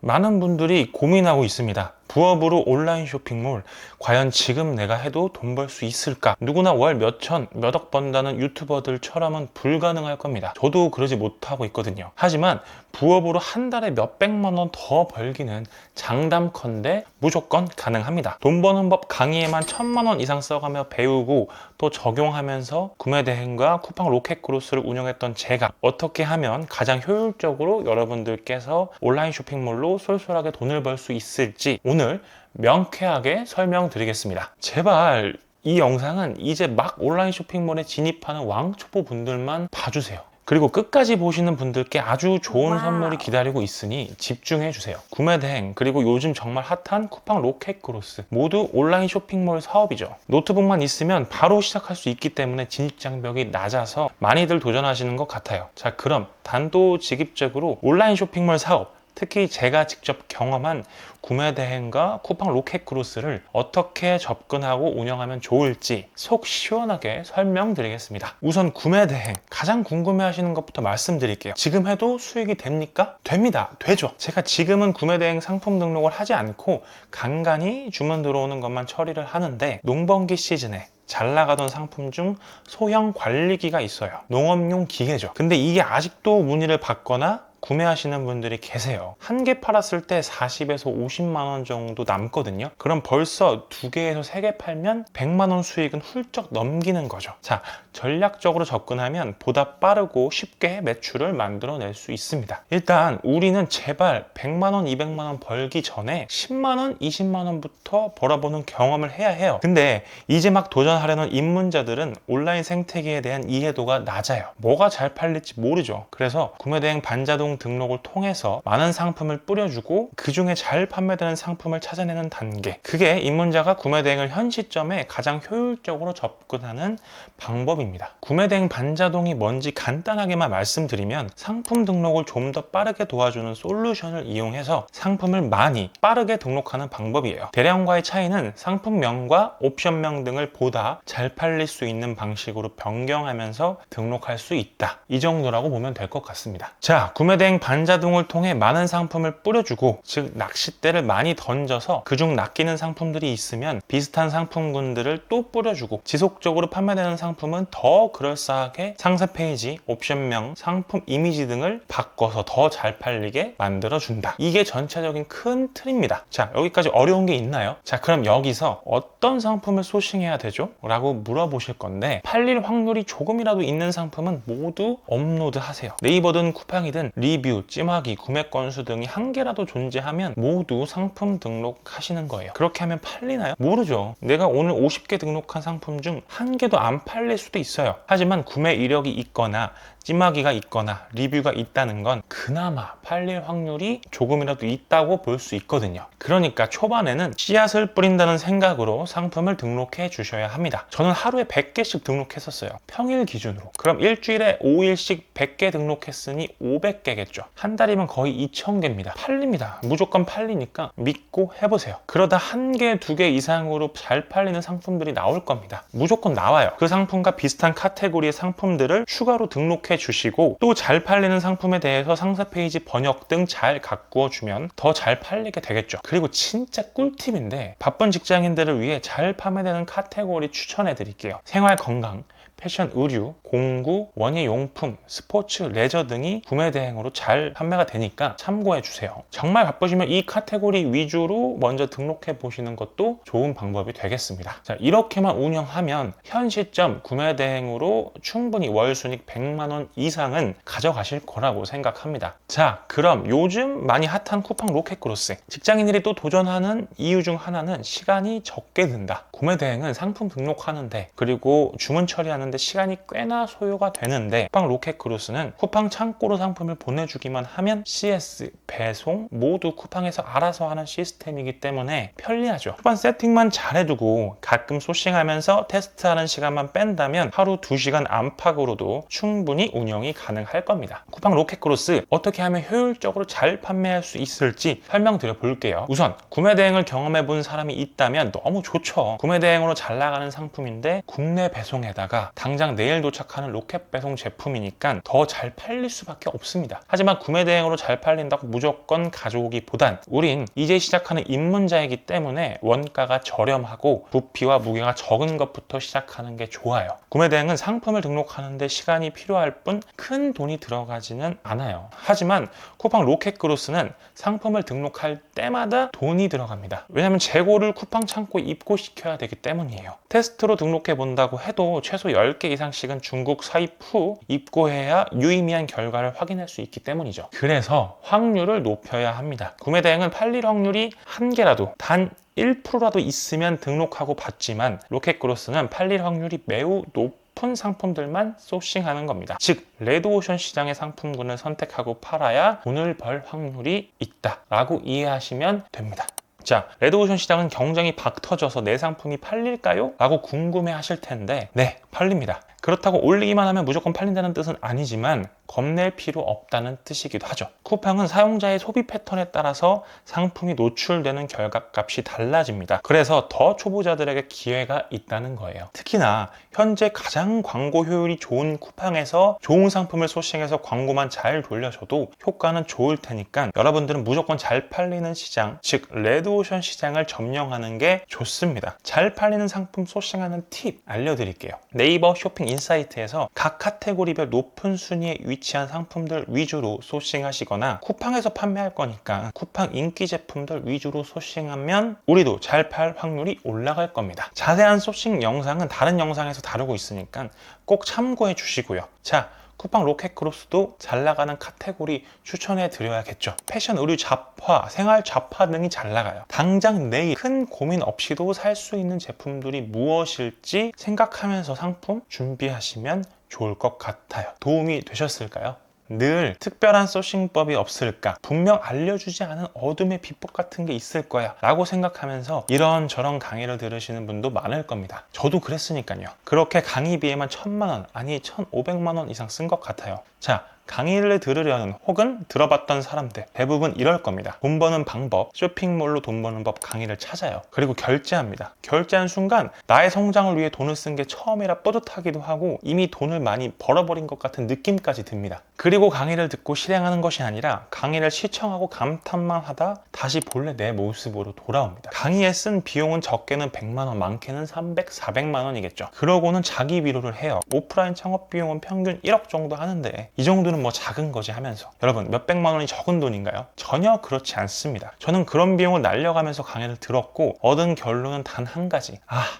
많은 분들이 고민하고 있습니다. 부업으로 온라인 쇼핑몰, 과연 지금 내가 해도 돈 벌 수 있을까? 누구나 월 몇천, 몇억 번다는 유튜버들처럼은 불가능할 겁니다. 저도 그러지 못하고 있거든요. 하지만 부업으로 한 달에 몇백만 원 더 벌기는 장담컨대 무조건 가능합니다. 돈 버는 법 강의에만 1000만 원 이상 써가며 배우고 또 적용하면서 구매 대행과 쿠팡 로켓크로스를 운영했던 제가 어떻게 하면 가장 효율적으로 여러분들께서 온라인 쇼핑몰로 쏠쏠하게 돈을 벌 수 있을지 오늘 명쾌하게 설명드리겠습니다. 제발 이 영상은 이제 막 온라인 쇼핑몰에 진입하는 왕초보 분들만 봐주세요. 그리고 끝까지 보시는 분들께 아주 좋은 선물이 기다리고 있으니 집중해 주세요. 구매 대행 그리고 요즘 정말 핫한 쿠팡 로켓크로스 모두 온라인 쇼핑몰 사업이죠. 노트북만 있으면 바로 시작할 수 있기 때문에 진입 장벽이 낮아서 많이들 도전하시는 것 같아요. 자, 그럼 단도직입적으로 온라인 쇼핑몰 사업, 특히 제가 직접 경험한 구매 대행과 쿠팡 로켓크로스를 어떻게 접근하고 운영하면 좋을지 속 시원하게 설명드리겠습니다. 우선 구매 대행, 가장 궁금해하시는 것부터 말씀드릴게요. 지금 해도 수익이 됩니까? 됩니다. 되죠. 제가 지금은 구매 대행 상품 등록을 하지 않고 간간히 주문 들어오는 것만 처리를 하는데 농번기 시즌에 잘 나가던 상품 중 소형 관리기가 있어요. 농업용 기계죠. 근데 이게 아직도 문의를 받거나 구매하시는 분들이 계세요. 한 개 팔았을 때 40에서 50만 원 정도 남거든요. 그럼 벌써 2개에서 3개 팔면 100만 원 수익은 훌쩍 넘기는 거죠. 자, 전략적으로 접근하면 보다 빠르고 쉽게 매출을 만들어낼 수 있습니다. 일단 우리는 제발 100만 원, 200만 원 벌기 전에 10만 원, 20만 원부터 벌어보는 경험을 해야 해요. 근데 이제 막 도전하려는 입문자들은 온라인 생태계에 대한 이해도가 낮아요. 뭐가 잘 팔릴지 모르죠. 그래서 구매대행 반자동 등록을 통해서 많은 상품을 뿌려주고 그 중에 잘 판매되는 상품을 찾아내는 단계, 그게 입문자가 구매대행을 현 시점에 가장 효율적으로 접근하는 방법입니다. 구매대행 반자동이 뭔지 간단하게만 말씀드리면 상품 등록을 좀 더 빠르게 도와주는 솔루션을 이용해서 상품을 많이 빠르게 등록하는 방법이에요. 대량과의 차이는 상품명과 옵션명 등을 보다 잘 팔릴 수 있는 방식으로 변경하면서 등록할 수 있다, 이 정도라고 보면 될 것 같습니다. 자, 구매대행 반자동을 통해 많은 상품을 뿌려주고, 즉 낚싯대를 많이 던져서 그중 낚이는 상품들이 있으면 비슷한 상품군들을 또 뿌려주고, 지속적으로 판매되는 상품은 더 그럴싸하게 상세 페이지, 옵션명, 상품 이미지 등을 바꿔서 더 잘 팔리게 만들어준다. 이게 전체적인 큰 틀입니다. 자, 여기까지 어려운 게 있나요? 자, 그럼 여기서 어떤 상품을 소싱해야 되죠? 라고 물어보실 건데, 팔릴 확률이 조금이라도 있는 상품은 모두 업로드 하세요. 네이버든 쿠팡이든 리뷰, 찜하기, 구매 건수 등이 한 개라도 존재하면 모두 상품 등록하시는 거예요. 그렇게 하면 팔리나요? 모르죠. 내가 오늘 50개 등록한 상품 중 한 개도 안 팔릴 수도 있어요. 하지만 구매 이력이 있거나 찜하기가 있거나 리뷰가 있다는 건 그나마 팔릴 확률이 조금이라도 있다고 볼 수 있거든요. 그러니까 초반에는 씨앗을 뿌린다는 생각으로 상품을 등록해 주셔야 합니다. 저는 하루에 100개씩 등록했었어요. 평일 기준으로. 그럼 일주일에 5일씩 100개 등록했으니 500개겠죠. 한 달이면 거의 2000개입니다. 팔립니다. 무조건 팔리니까 믿고 해보세요. 그러다 한 개, 2개 이상으로 잘 팔리는 상품들이 나올 겁니다. 무조건 나와요. 그 상품과 비슷한 카테고리의 상품들을 추가로 등록해 주시고, 또 잘 팔리는 상품에 대해서 상세 페이지 번역 등 잘 가꾸어 주면 더 잘 팔리게 되겠죠. 그리고 진짜 꿀팁인데, 바쁜 직장인들을 위해 잘 판매되는 카테고리 추천해 드릴게요. 생활 건강, 패션, 의류, 공구, 원예용품, 스포츠, 레저 등이 구매 대행으로 잘 판매가 되니까 참고해 주세요. 정말 바쁘시면 이 카테고리 위주로 먼저 등록해 보시는 것도 좋은 방법이 되겠습니다. 자, 이렇게만 운영하면 현 시점 구매 대행으로 충분히 월 순익 100만 원 이상은 가져가실 거라고 생각합니다. 자, 그럼 요즘 많이 핫한 쿠팡 로켓크로스, 직장인들이 또 도전하는 이유 중 하나는 시간이 적게 든다. 구매 대행은 상품 등록하는데, 그리고 주문 처리하는 시간이 꽤나 소요가 되는데, 쿠팡 로켓크로스는 쿠팡 창고로 상품을 보내주기만 하면 CS, 배송 모두 쿠팡에서 알아서 하는 시스템이기 때문에 편리하죠. 초반 세팅만 잘해두고 가끔 소싱하면서 테스트하는 시간만 뺀다면 하루 2시간 안팎으로도 충분히 운영이 가능할 겁니다. 쿠팡 로켓크로스 어떻게 하면 효율적으로 잘 판매할 수 있을지 설명드려 볼게요. 우선 구매 대행을 경험해 본 사람이 있다면 너무 좋죠. 구매 대행으로 잘 나가는 상품인데 국내 배송에다가 당장 내일 도착하는 로켓 배송 제품이니까 더 잘 팔릴 수밖에 없습니다. 하지만 구매 대행으로 잘 팔린다고 무조건 가져오기보단 우린 이제 시작하는 입문자이기 때문에 원가가 저렴하고 부피와 무게가 적은 것부터 시작하는 게 좋아요. 구매 대행은 상품을 등록하는데 시간이 필요할 뿐 큰 돈이 들어가지는 않아요. 하지만 쿠팡 로켓크로스는 상품을 등록할 때마다 돈이 들어갑니다. 왜냐하면 재고를 쿠팡 창고에 입고시켜야 되기 때문이에요. 테스트로 등록해 본다고 해도 최소 10개 이상씩은 중국 사입 후 입고해야 유의미한 결과를 확인할 수 있기 때문이죠. 그래서 확률을 높여야 합니다. 구매 대행은 팔릴 확률이 한 개라도 단 1%라도 있으면 등록하고 받지만 로켓크로스는 팔릴 확률이 매우 높은 상품들만 소싱하는 겁니다. 즉 레드오션 시장의 상품군을 선택하고 팔아야 돈을 벌 확률이 있다라고 이해하시면 됩니다. 자, 레드오션 시장은 경쟁이 박 터져서 내 상품이 팔릴까요? 라고 궁금해 하실 텐데 네, 팔립니다. 그렇다고 올리기만 하면 무조건 팔린다는 뜻은 아니지만 겁낼 필요 없다는 뜻이기도 하죠. 쿠팡은 사용자의 소비 패턴에 따라서 상품이 노출되는 결과값이 달라집니다. 그래서 더 초보자들에게 기회가 있다는 거예요. 특히나 현재 가장 광고 효율이 좋은 쿠팡에서 좋은 상품을 소싱해서 광고만 잘 돌려줘도 효과는 좋을 테니까 여러분들은 무조건 잘 팔리는 시장, 즉 레드오션 시장을 점령하는 게 좋습니다. 잘 팔리는 상품 소싱하는 팁 알려드릴게요. 네이버 쇼핑 인사이트에서 각 카테고리별 높은 순위에 위치한 상품들 위주로 소싱하시거나 쿠팡에서 판매할 거니까 쿠팡 인기 제품들 위주로 소싱하면 우리도 잘 팔 확률이 올라갈 겁니다. 자세한 소싱 영상은 다른 영상에서 다루고 있으니까 꼭 참고해 주시고요. 자, 쿠팡 로켓크로스도 잘 나가는 카테고리 추천해 드려야겠죠. 패션, 의류, 잡화, 생활 잡화 등이 잘 나가요. 당장 내일 큰 고민 없이도 살 수 있는 제품들이 무엇일지 생각하면서 상품 준비하시면 좋을 것 같아요. 도움이 되셨을까요? 늘 특별한 소싱법이 없을까? 분명 알려주지 않은 어둠의 비법 같은 게 있을 거야 라고 생각하면서 이런저런 강의를 들으시는 분도 많을 겁니다. 저도 그랬으니까요. 그렇게 강의비에만 1,000만 원, 아니 1,500만 원 이상 쓴 것 같아요. 자, 강의를 들으려는 혹은 들어봤던 사람들 대부분 이럴 겁니다. 돈 버는 방법, 쇼핑몰로 돈 버는 법 강의를 찾아요. 그리고 결제합니다. 결제한 순간 나의 성장을 위해 돈을 쓴 게 처음이라 뿌듯하기도 하고 이미 돈을 많이 벌어버린 것 같은 느낌까지 듭니다. 그리고 강의를 듣고 실행하는 것이 아니라 강의를 시청하고 감탄만 하다 다시 본래 내 모습으로 돌아옵니다. 강의에 쓴 비용은 적게는 100만 원, 많게는 300, 400만 원이겠죠. 그러고는 자기 위로를 해요. 오프라인 창업 비용은 평균 1억 정도 하는데 이 정도는 뭐 작은 거지 하면서 여러분 몇백만 원이 적은 돈인가요? 전혀 그렇지 않습니다. 저는 그런 비용을 날려가면서 강의를 들었고 얻은 결론은 단 한 가지,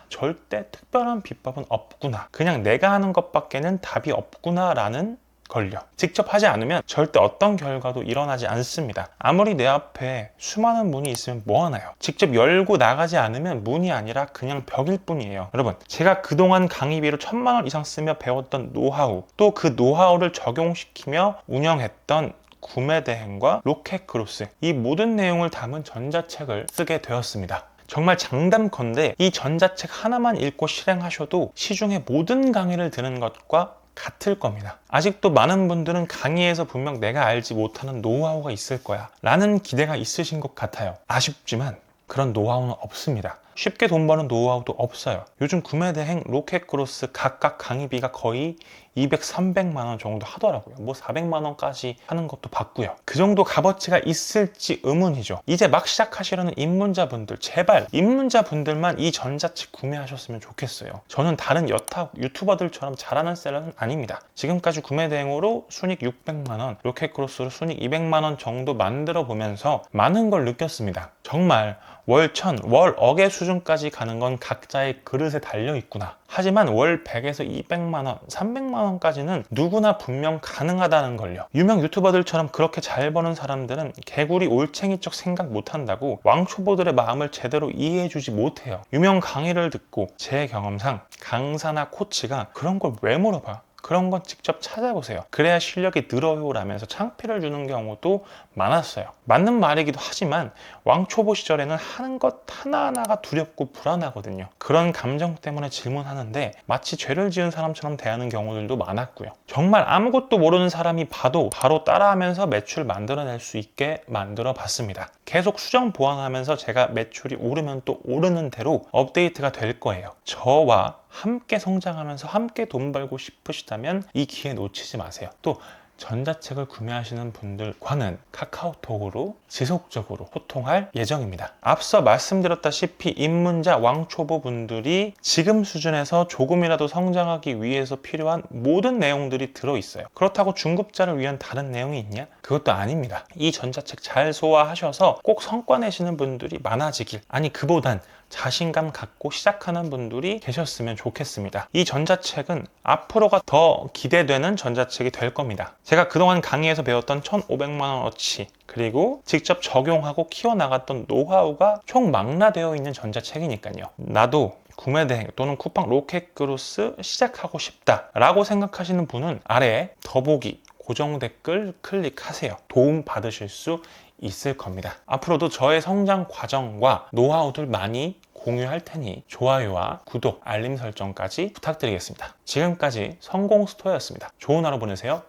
절대 특별한 비법은 없구나, 그냥 내가 하는 것밖에는 답이 없구나 라는 걸요. 직접 하지 않으면 절대 어떤 결과도 일어나지 않습니다. 아무리 내 앞에 수많은 문이 있으면 뭐하나요? 직접 열고 나가지 않으면 문이 아니라 그냥 벽일 뿐이에요. 여러분, 제가 그동안 강의비로 1,000만 원 이상 쓰며 배웠던 노하우, 또 그 노하우를 적용시키며 운영했던 구매 대행과 로켓크로스, 이 모든 내용을 담은 전자책을 쓰게 되었습니다. 정말 장담컨대 이 전자책 하나만 읽고 실행하셔도 시중의 모든 강의를 듣는 것과 같을 겁니다. 아직도 많은 분들은 강의에서 분명 내가 알지 못하는 노하우가 있을 거야 라는 기대가 있으신 것 같아요. 아쉽지만 그런 노하우는 없습니다. 쉽게 돈 버는 노하우도 없어요. 요즘 구매 대행, 로켓크로스 각각 강의비가 거의 200, 300만 원 정도 하더라고요. 뭐 400만 원까지 하는 것도 봤고요. 그 정도 값어치가 있을지 의문이죠. 이제 막 시작하시려는 입문자분들, 제발 입문자분들만 이 전자책 구매하셨으면 좋겠어요. 저는 다른 여타 유튜버들처럼 잘하는 셀러는 아닙니다. 지금까지 구매 대행으로 순익 600만 원, 로켓크로스로 순익 200만 원 정도 만들어 보면서 많은 걸 느꼈습니다. 정말 월 1,000, 월 억의 수준까지 가는 건 각자의 그릇에 달려 있구나. 하지만 월 100에서 200만 원, 300만 원까지는 누구나 분명 가능하다는 걸요. 유명 유튜버들처럼 그렇게 잘 버는 사람들은 개구리 올챙이적 생각 못한다고 왕초보들의 마음을 제대로 이해해주지 못해요. 유명 강의를 듣고 제 경험상 강사나 코치가 그런 걸 왜 물어봐? 그런 건 직접 찾아보세요. 그래야 실력이 늘어요 라면서 창피를 주는 경우도 많았어요. 맞는 말이기도 하지만 왕초보 시절에는 하는 것 하나하나가 두렵고 불안하거든요. 그런 감정 때문에 질문하는데 마치 죄를 지은 사람처럼 대하는 경우들도 많았고요. 정말 아무것도 모르는 사람이 봐도 바로 따라하면서 매출 만들어낼 수 있게 만들어 봤습니다. 계속 수정 보완하면서 제가 매출이 오르면 또 오르는 대로 업데이트가 될 거예요. 저와 함께 성장하면서 함께 돈 벌고 싶으시다면 이 기회 놓치지 마세요. 또 전자책을 구매하시는 분들과는 카카오톡으로 지속적으로 소통할 예정입니다. 앞서 말씀드렸다시피 입문자 왕초보 분들이 지금 수준에서 조금이라도 성장하기 위해서 필요한 모든 내용들이 들어있어요. 그렇다고 중급자를 위한 다른 내용이 있냐? 그것도 아닙니다. 이 전자책 잘 소화하셔서 꼭 성과 내시는 분들이 많아지길, 아니 그보단 자신감 갖고 시작하는 분들이 계셨으면 좋겠습니다. 이 전자책은 앞으로가 더 기대되는 전자책이 될 겁니다. 제가 그동안 강의에서 배웠던 1,500만 원어치 그리고 직접 적용하고 키워나갔던 노하우가 총망라되어 있는 전자책이니까요. 나도 구매 대행 또는 쿠팡 로켓그로스 시작하고 싶다 라고 생각하시는 분은 아래에 더보기 고정 댓글 클릭하세요. 도움 받으실 수 있을 겁니다. 앞으로도 저의 성장 과정과 노하우들 많이 공유할 테니 좋아요와 구독, 알림 설정까지 부탁드리겠습니다. 지금까지 성공스토어였습니다. 좋은 하루 보내세요.